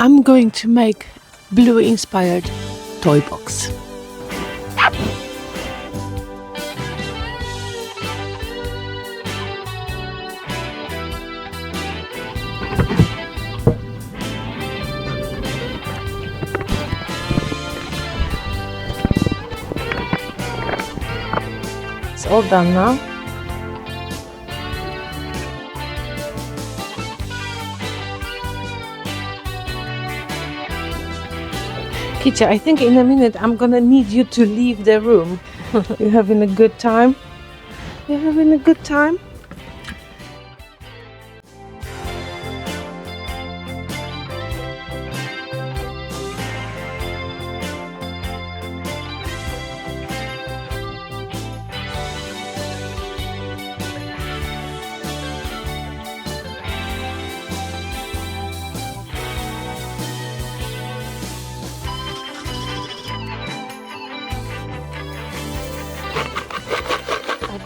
I'm going to make Bluey-Inspired toy box. It's all done now. Kitty, I think in a minute I'm gonna need you to leave the room. You having a good time? You having a good time?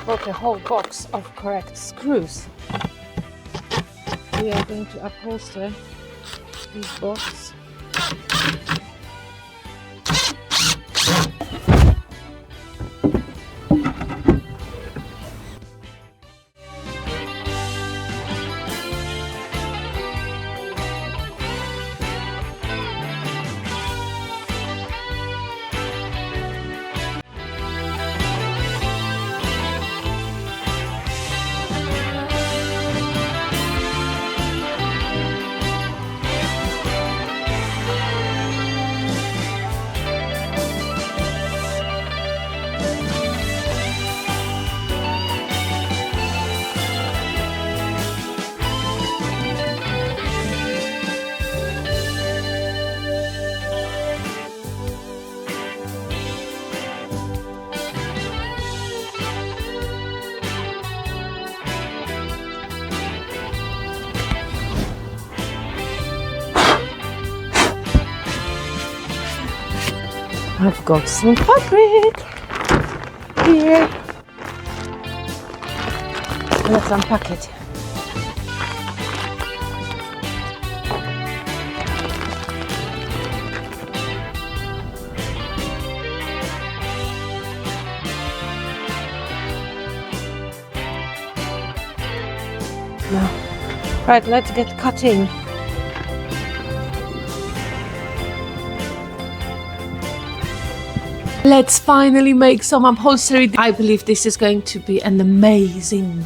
Bought a whole box of correct screws. We are going to upholster this box. I've got some fabric here. Let's unpack it. Now, right, let's get cutting. Let's finally make some upholstery. I believe this is going to be an amazing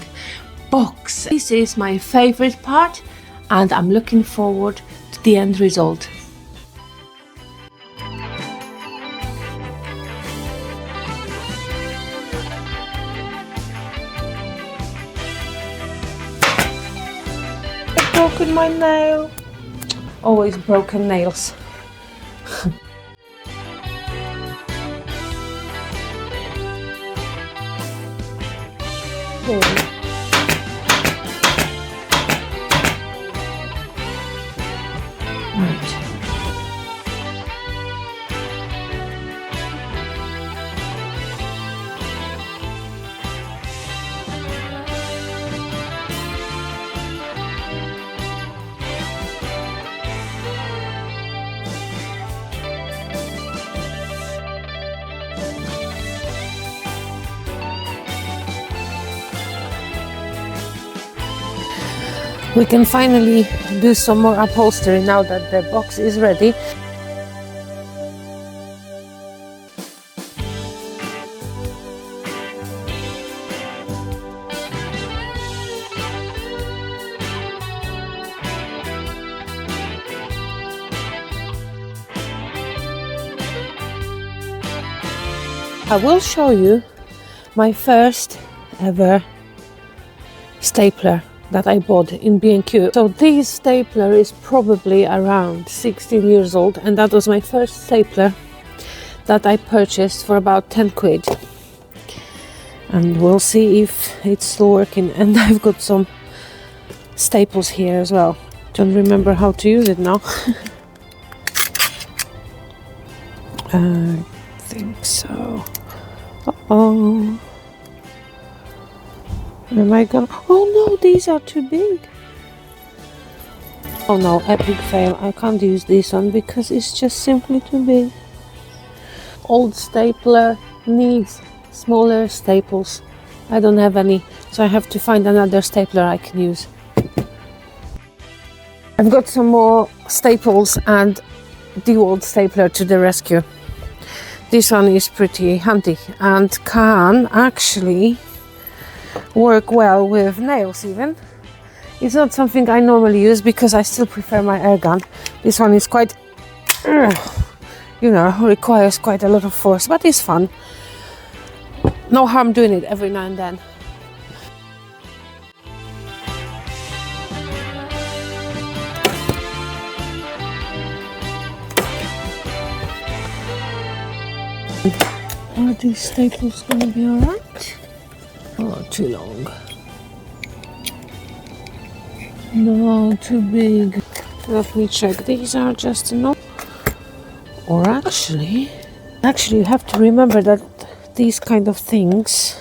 box. This is my favorite part and I'm looking forward to the end result. I've broken my nail. Always broken nails. Right. We can finally do some more upholstery now that the box is ready. I will show you my first ever stapler that I bought in B&Q. So this stapler is probably around 16 years old and that was my first stapler that I purchased for about 10 quid. And we'll see if it's still working. And I've got some staples here as well. Don't remember how to use it now. I think so. Uh-oh. Am I gonna... Oh no, these are too big. Oh no, epic fail. I can't use this one because it's just simply too big. Old stapler needs smaller staples. I don't have any, so I have to find another stapler I can use. I've got some more staples and the old stapler to the rescue. This one is pretty handy and can actually work well with nails even. It's not something I normally use because I still prefer my air gun. This one is quite, you know, requires quite a lot of force, but it's fun. No harm doing it every now and then. Are these staples gonna be alright? Oh, too long. No, too big. Let me check. These are just enough. Or actually you have to remember that these kind of things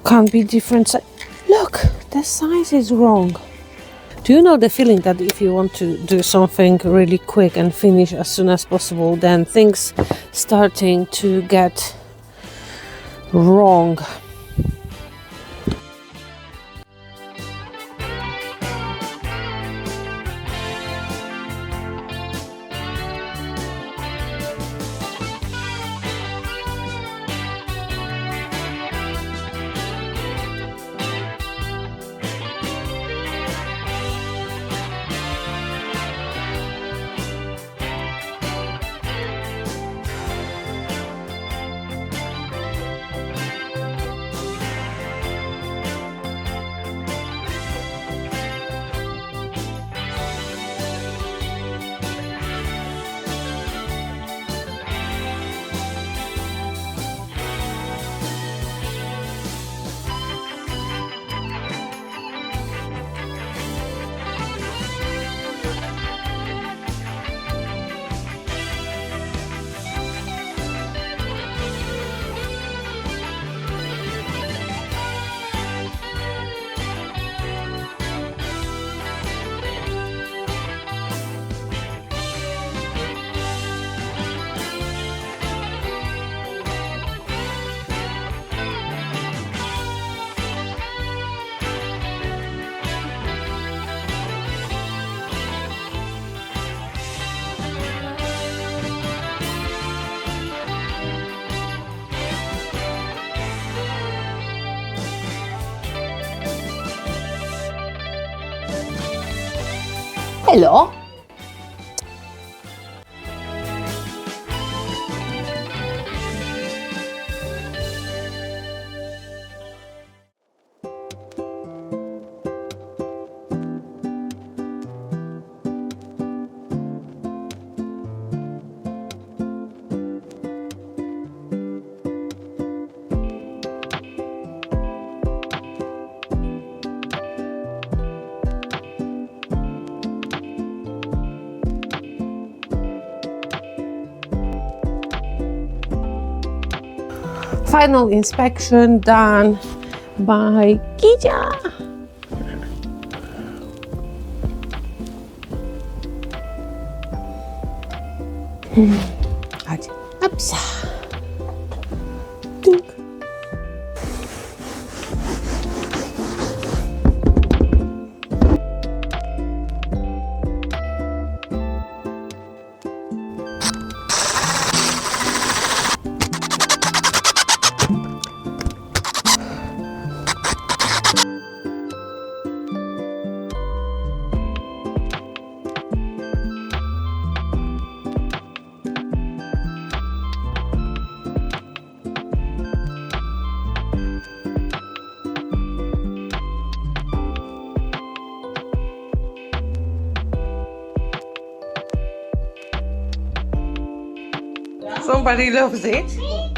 can't be different. Look, the size is wrong. Do you know the feeling that if you want to do something really quick and finish as soon as possible, then things starting to get wrong? Hello. Final inspection done by Kija. Chodź. Upsa. Tink. Somebody loves it.